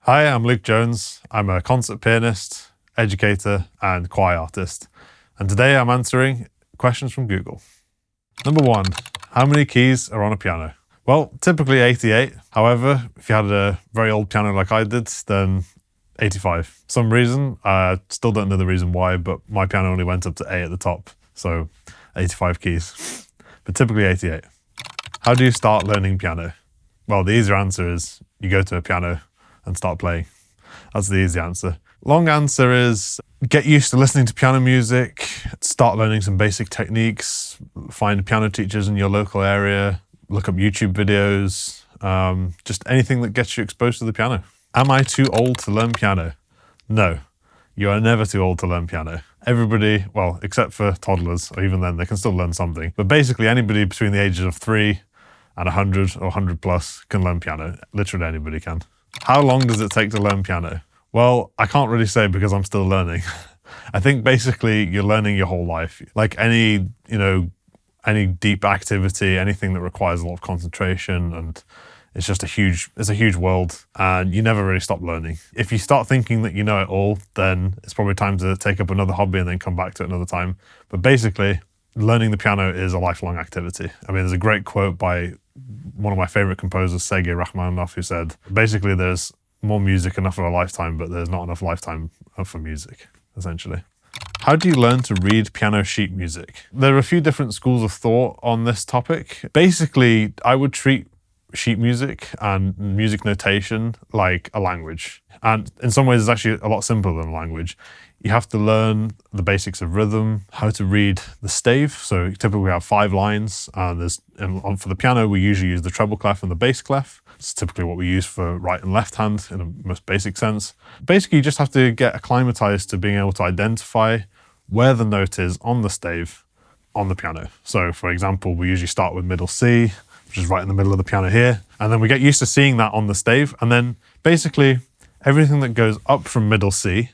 Hi, I'm Luke Jones. I'm a concert pianist, educator, and choir artist. And today I'm answering questions from Google. Number 1, how many keys are on a piano? Well, typically 88. However, if you had a very old piano like I did, then 85. Some reason, I still don't know the reason why, but my piano only went up to A at the top. So 85 keys, but typically 88. How do you start learning piano? Well, the easier answer is you go to a piano and start playing. That's the easy answer. Long answer is get used to listening to piano music, start learning some basic techniques, find piano teachers in your local area, look up YouTube videos, just anything that gets you exposed to the piano. Am I too old to learn piano? No, you are never too old to learn piano. Everybody, well, except for toddlers, or even then, they can still learn something. But basically anybody between the ages of 3 and 100 or 100 plus can learn piano. Literally anybody can. How long does it take to learn piano? Well, I can't really say because I'm still learning. I think basically you're learning your whole life. Like any deep activity, anything that requires a lot of concentration, and it's a huge world, and you never really stop learning. If you start thinking that you know it all, then it's probably time to take up another hobby and then come back to it another time. But basically, learning the piano is a lifelong activity. I mean, there's a great quote by one of my favorite composers, Sergei Rachmaninoff, who said, basically there's more music enough for a lifetime, but there's not enough lifetime for music, essentially. How do you learn to read piano sheet music? There are a few different schools of thought on this topic. Basically, I would treat sheet music and music notation like a language. And in some ways, it's actually a lot simpler than a language. You have to learn the basics of rhythm, how to read the stave. So typically we have 5 lines, and for the piano, we usually use the treble clef and the bass clef. It's typically what we use for right and left hand in a most basic sense. Basically, you just have to get acclimatized to being able to identify where the note is on the stave on the piano. So for example, we usually start with middle C, which is right in the middle of the piano here. And then we get used to seeing that on the stave. And then basically everything that goes up from middle C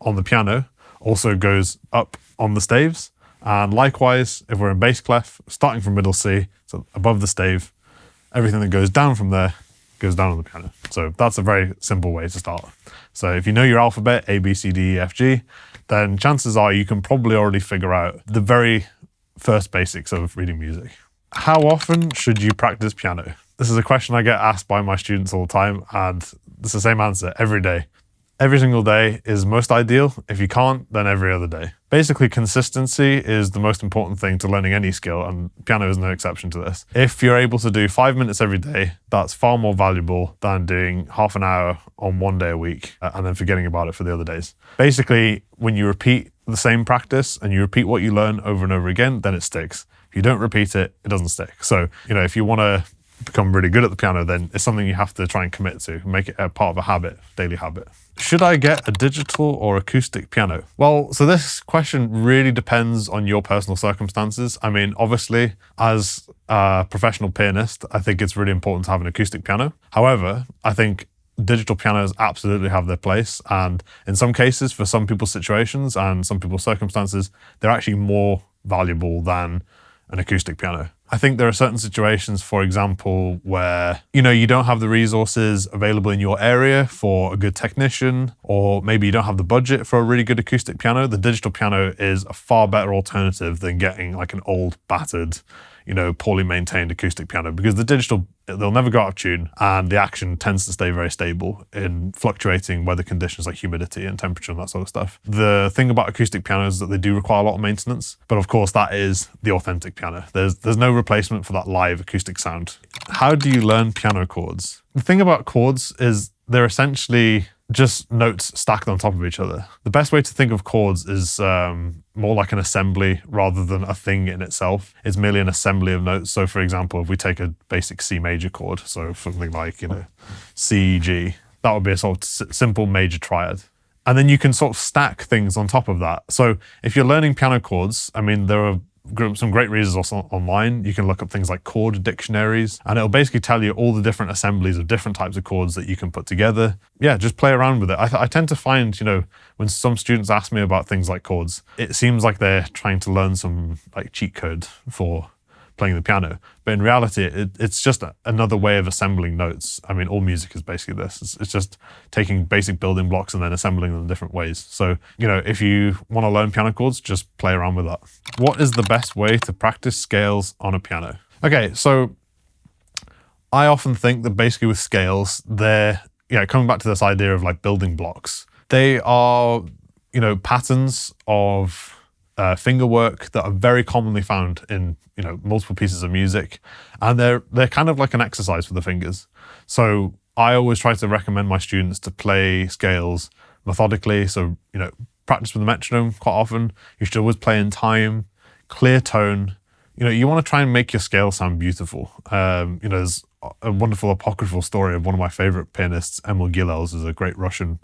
on the piano also goes up on the staves. And likewise, if we're in bass clef, starting from middle C, so above the stave, everything that goes down from there goes down on the piano. So that's a very simple way to start. So if you know your alphabet, A, B, C, D, E, F, G, then chances are you can probably already figure out the very first basics of reading music. How often should you practice piano? This is a question I get asked by my students all the time, and it's the same answer every day. Every single day is most ideal. If you can't, then every other day. Basically, consistency is the most important thing to learning any skill, and piano is no exception to this. If you're able to do 5 minutes every day, that's far more valuable than doing half an hour on one day a week and then forgetting about it for the other days. Basically, when you repeat the same practice and you repeat what you learn over and over again, then it sticks. If you don't repeat it, it doesn't stick. So, if you want to become really good at the piano, then it's something you have to try and commit to, make it a part of a habit, daily habit. Should I get a digital or acoustic piano? Well, so this question really depends on your personal circumstances. I mean, obviously, as a professional pianist, I think it's really important to have an acoustic piano. However, I think digital pianos absolutely have their place. And in some cases, for some people's situations and some people's circumstances, they're actually more valuable than an acoustic piano. I think there are certain situations, for example, where, you don't have the resources available in your area for a good technician, or maybe you don't have the budget for a really good acoustic piano. The digital piano is a far better alternative than getting like an old, battered, poorly maintained acoustic piano, because the digital, they'll never go out of tune, and the action tends to stay very stable in fluctuating weather conditions like humidity and temperature and that sort of stuff. The thing about acoustic pianos is that they do require a lot of maintenance, but of course that is the authentic piano. There's no replacement for that live acoustic sound. How do you learn piano chords? The thing about chords is they're essentially just notes stacked on top of each other. The best way to think of chords is more like an assembly rather than a thing in itself. It's merely an assembly of notes. So for example, if we take a basic C major chord, so something like, C, G, that would be a sort of simple major triad. And then you can sort of stack things on top of that. So if you're learning piano chords, I mean, there are some great resources online. You can look up things like chord dictionaries, and it'll basically tell you all the different assemblies of different types of chords that you can put together. Yeah, just play around with it. I tend to find, when some students ask me about things like chords, it seems like they're trying to learn some like cheat code for playing the piano. But in reality, it's just another way of assembling notes. I mean, all music is basically this. It's just taking basic building blocks and then assembling them in different ways. So, if you want to learn piano chords, just play around with that. What is the best way to practice scales on a piano? Okay, so I often think that basically with scales, they're, coming back to this idea of like building blocks, they are, patterns of finger work that are very commonly found in, multiple pieces of music. And they're kind of like an exercise for the fingers. So I always try to recommend my students to play scales methodically. So, practice with the metronome quite often. You should always play in time, clear tone. You want to try and make your scale sound beautiful. There's a wonderful apocryphal story of one of my favorite pianists, Emil Gilels, is a great Russian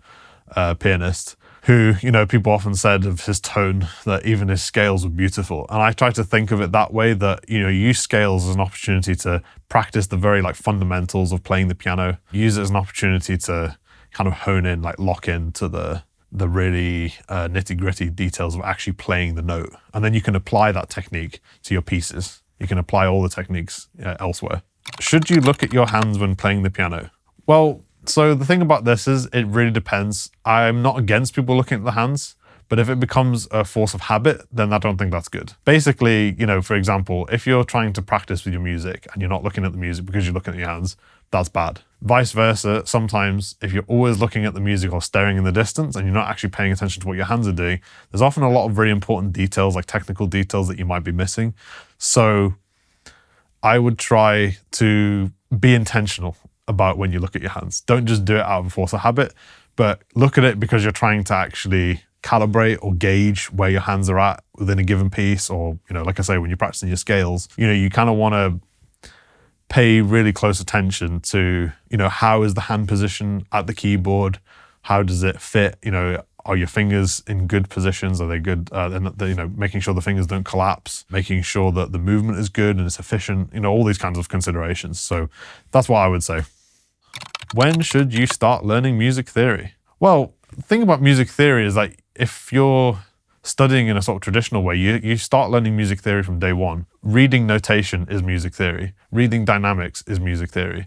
pianist, who, people often said of his tone that even his scales were beautiful. And I try to think of it that way, that, use scales as an opportunity to practice the very fundamentals of playing the piano, use it as an opportunity to kind of hone in, lock into the really nitty-gritty details of actually playing the note. And then you can apply that technique to your pieces. You can apply all the techniques elsewhere. Should you look at your hands when playing the piano? Well, so the thing about this is it really depends. I'm not against people looking at the hands, but if it becomes a force of habit, then I don't think that's good. Basically, for example, if you're trying to practice with your music and you're not looking at the music because you're looking at your hands, that's bad. Vice versa, sometimes if you're always looking at the music or staring in the distance and you're not actually paying attention to what your hands are doing, there's often a lot of very important details, like technical details that you might be missing. So I would try to be intentional about when you look at your hands. Don't just do it out of a force of habit, but look at it because you're trying to actually calibrate or gauge where your hands are at within a given piece. Or, like I say, when you're practicing your scales, you kind of want to pay really close attention to, how is the hand position at the keyboard? How does it fit? Are your fingers in good positions? Are they good? Making sure the fingers don't collapse, making sure that the movement is good and it's efficient, all these kinds of considerations. So that's what I would say. When should you start learning music theory? Well, the thing about music theory is that if you're studying in a sort of traditional way, you start learning music theory from day one. Reading notation is music theory. Reading dynamics is music theory.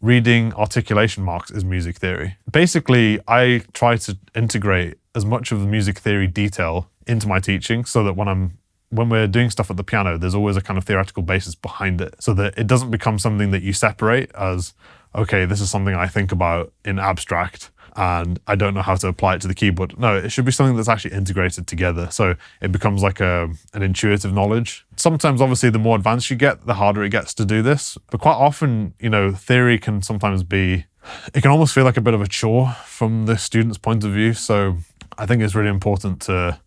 Reading articulation marks is music theory. Basically, I try to integrate as much of the music theory detail into my teaching so that when we're doing stuff at the piano, there's always a kind of theoretical basis behind it, so that it doesn't become something that you separate as, okay, this is something I think about in abstract and I don't know how to apply it to the keyboard. No, it should be something that's actually integrated together. So it becomes like an intuitive knowledge. Sometimes, obviously, the more advanced you get, the harder it gets to do this. But quite often, theory can sometimes it can almost feel like a bit of a chore from the student's point of view. So I think it's really important to,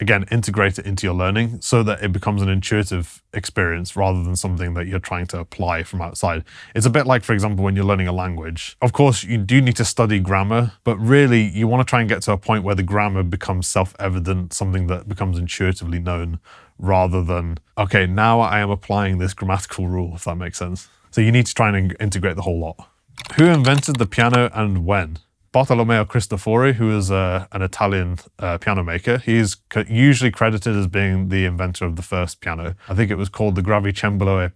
again, integrate it into your learning so that it becomes an intuitive experience rather than something that you're trying to apply from outside. It's a bit like, for example, when you're learning a language. Of course, you do need to study grammar, but really you want to try and get to a point where the grammar becomes self-evident, something that becomes intuitively known, rather than, okay, now I am applying this grammatical rule, if that makes sense. So you need to try and integrate the whole lot. Who invented the piano and when? Bartolomeo Cristofori, who is an Italian piano maker. He's usually credited as being the inventor of the first piano. I think it was called the gravicembalo,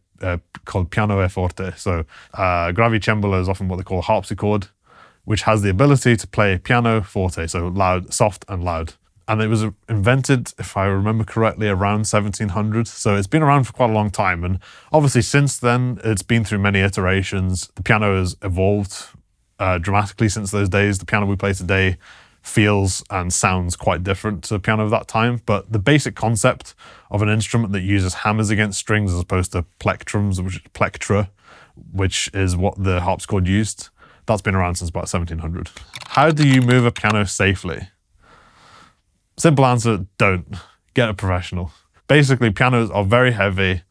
called piano e forte. So gravicembalo is often what they call a harpsichord, which has the ability to play piano forte, so loud, soft and loud. And it was invented, if I remember correctly, around 1700. So it's been around for quite a long time. And obviously since then, it's been through many iterations. The piano has evolved dramatically since those days. The piano we play today feels and sounds quite different to the piano of that time, but the basic concept of an instrument that uses hammers against strings as opposed to plectrums, which is plectra, which is what the harpsichord used, that's been around since about 1700. How do you move a piano safely? Simple answer, don't. Get a professional. Basically, pianos are very heavy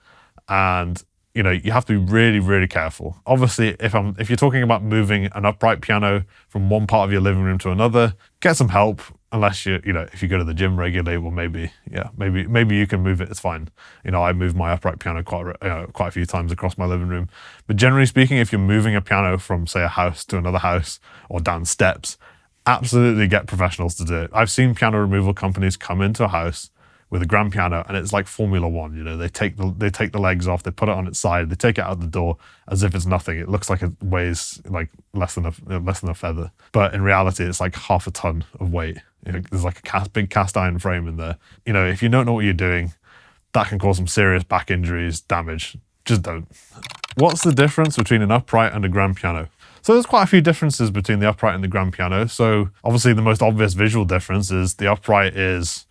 and you have to be really, really careful. Obviously, if you're talking about moving an upright piano from one part of your living room to another, get some help. Unless if you go to the gym regularly, well, maybe you can move it. It's fine. I moved my upright piano quite a few times across my living room. But generally speaking, if you're moving a piano from, say, a house to another house or down steps, absolutely get professionals to do it. I've seen piano removal companies come into a house with a grand piano, and it's like Formula One. You know, they take the legs off, they put it on its side, they take it out the door as if it's nothing. It looks like it weighs like less than a feather, but in reality, it's like half a ton of weight. You know, there's like a big cast iron frame in there. You know, if you don't know what you're doing, that can cause some serious back injuries, damage. Just don't. What's the difference between an upright and a grand piano? So there's quite a few differences between the upright and the grand piano. So obviously the most obvious visual difference is the upright is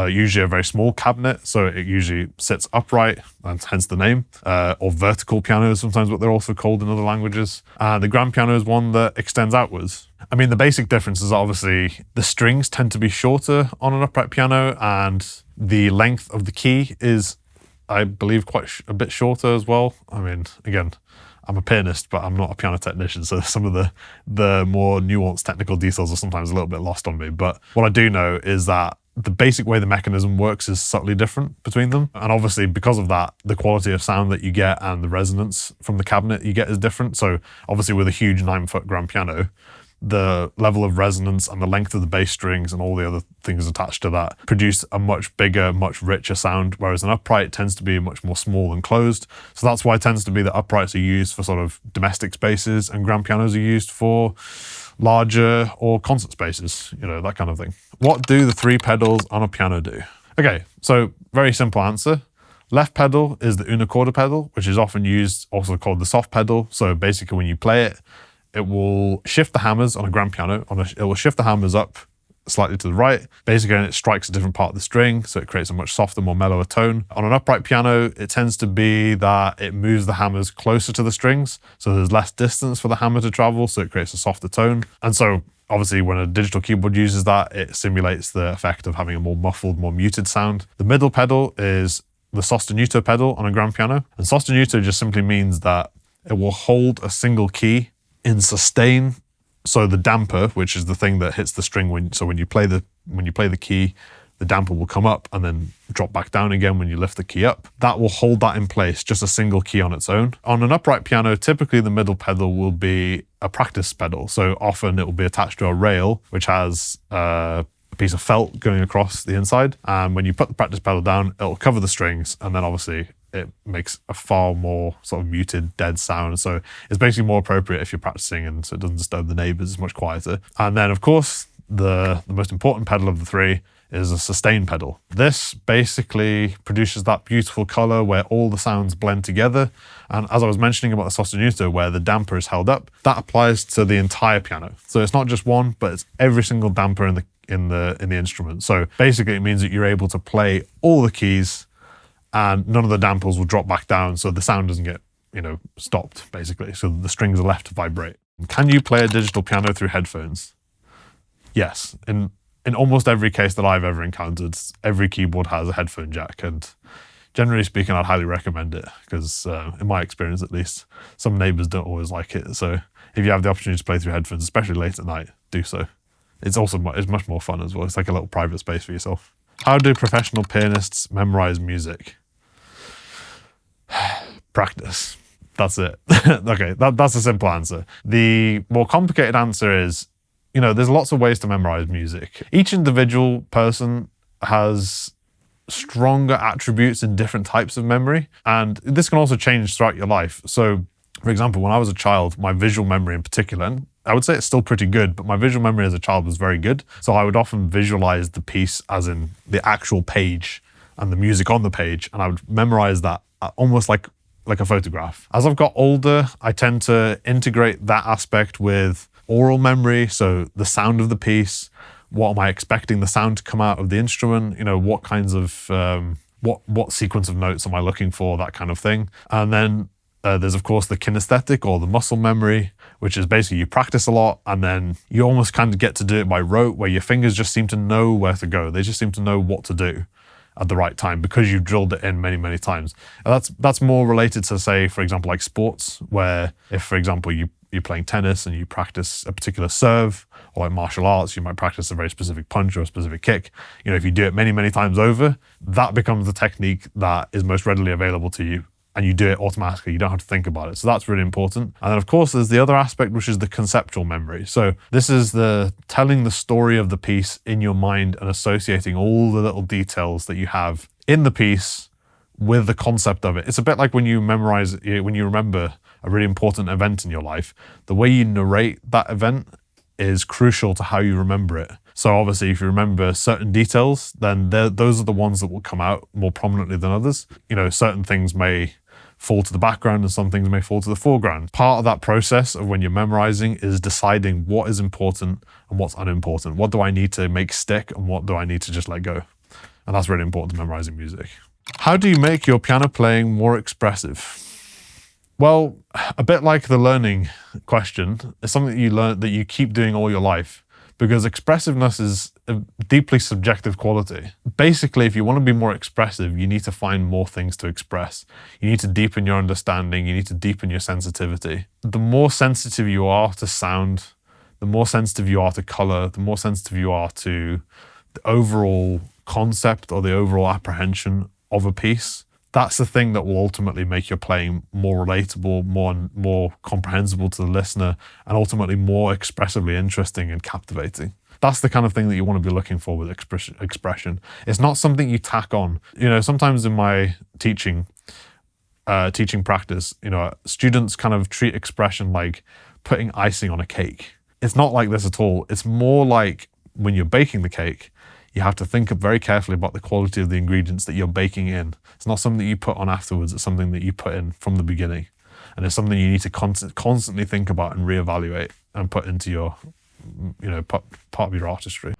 usually a very small cabinet, so it usually sits upright, and hence the name, or vertical piano is sometimes what they're also called in other languages. And the grand piano is one that extends outwards. I mean, the basic difference is obviously the strings tend to be shorter on an upright piano, and the length of the key is, I believe, quite a bit shorter as well. I mean, again, I'm a pianist, but I'm not a piano technician, so some of the more nuanced technical details are sometimes a little bit lost on me. But what I do know is that the basic way the mechanism works is subtly different between them. And obviously, because of that, the quality of sound that you get and the resonance from the cabinet you get is different. So obviously with a huge 9-foot grand piano, the level of resonance and the length of the bass strings and all the other things attached to that produce a much bigger, much richer sound, whereas an upright tends to be much more small and closed. So that's why it tends to be that uprights are used for sort of domestic spaces and grand pianos are used for larger or concert spaces, you know, that kind of thing. What do the 3 pedals on a piano do? Okay, so very simple answer. Left pedal is the unicorda pedal, which is often used, also called the soft pedal. So basically when you play it, it will shift the hammers on a grand piano. It will shift the hammers up slightly to the right. Basically, it strikes a different part of the string, so it creates a much softer, more mellower tone. On an upright piano, it tends to be that it moves the hammers closer to the strings, so there's less distance for the hammer to travel, so it creates a softer tone. And so, obviously, when a digital keyboard uses that, it simulates the effect of having a more muffled, more muted sound. The middle pedal is the sostenuto pedal on a grand piano. And sostenuto just simply means that it will hold a single key in sustain. So the damper, which is the thing that hits the string when you play the key, the damper will come up and then drop back down again when you lift the key up. That will hold that in place, just a single key on its own. On an upright piano, typically the middle pedal will be a practice pedal. So often it will be attached to a rail, which has a piece of felt going across the inside. And when you put the practice pedal down, it'll cover the strings, and then obviously it makes a far more sort of muted, dead sound. So it's basically more appropriate if you're practicing, and so it doesn't disturb the neighbors. It's much quieter. And then, of course, the most important pedal of the 3 is a sustain pedal. This basically produces that beautiful color where all the sounds blend together. And as I was mentioning about the sostenuto, where the damper is held up, that applies to the entire piano. So it's not just one, but it's every single damper in the instrument. So basically, it means that you're able to play all the keys, and none of the dampers will drop back down, so the sound doesn't get, you know, stopped, basically. So the strings are left to vibrate. Can you play a digital piano through headphones? Yes. In almost every case that I've ever encountered, every keyboard has a headphone jack, and generally speaking, I'd highly recommend it, because in my experience at least, some neighbors don't always like it. So if you have the opportunity to play through headphones, especially late at night, do so. It's much more fun as well. It's like a little private space for yourself. How do professional pianists memorize music? Practice. That's it. Okay, that's a simple answer. The more complicated answer is, you know, there's lots of ways to memorize music. Each individual person has stronger attributes in different types of memory, and this can also change throughout your life. So, for example, when I was a child, my visual memory in particular, and I would say it's still pretty good, but my visual memory as a child was very good. So I would often visualize the piece as in the actual page and the music on the page, and I would memorize that almost like a photograph. As I've got older, I tend to integrate that aspect with oral memory, so the sound of the piece, what am I expecting the sound to come out of the instrument, you know, what kinds of, what sequence of notes am I looking for, that kind of thing. And then there's of course the kinesthetic or the muscle memory, which is basically you practice a lot and then you almost kind of get to do it by rote, where your fingers just seem to know where to go. They just seem to know what to do at the right time because you've drilled it in many, many times. And that's more related to, say, for example, like sports, where if, for example, you're playing tennis and you practice a particular serve, or like martial arts, you might practice a very specific punch or a specific kick. You know, if you do it many, many times over, that becomes the technique that is most readily available to you and you do it automatically. You don't have to think about it. So that's really important. And then of course, there's the other aspect, which is the conceptual memory. So this is the telling the story of the piece in your mind and associating all the little details that you have in the piece with the concept of it. It's a bit like when you memorize, when you remember a really important event in your life, the way you narrate that event is crucial to how you remember it. So obviously, if you remember certain details, then those are the ones that will come out more prominently than others. You know, certain things may fall to the background and some things may fall to the foreground. Part of that process of when you're memorizing is deciding what is important and what's unimportant. What do I need to make stick and what do I need to just let go? And that's really important to memorizing music. How do you make your piano playing more expressive? Well, a bit like the learning question, it's something that you learn, that you keep doing all your life, because expressiveness is a deeply subjective quality. Basically, if you want to be more expressive, you need to find more things to express. You need to deepen your understanding. You need to deepen your sensitivity. The more sensitive you are to sound, the more sensitive you are to color, the more sensitive you are to the overall concept or the overall apprehension of a piece, that's the thing that will ultimately make your playing more relatable, more comprehensible to the listener, and ultimately more expressively interesting and captivating. That's the kind of thing that you want to be looking for with expression. It's not something you tack on. You know, sometimes in my teaching practice, you know, students kind of treat expression like putting icing on a cake. It's not like this at all. It's more like when you're baking the cake, you have to think very carefully about the quality of the ingredients that you're baking in. It's not something that you put on afterwards. It's something that you put in from the beginning. And it's something you need to constantly think about and reevaluate and put into your, you know, part of your artistry.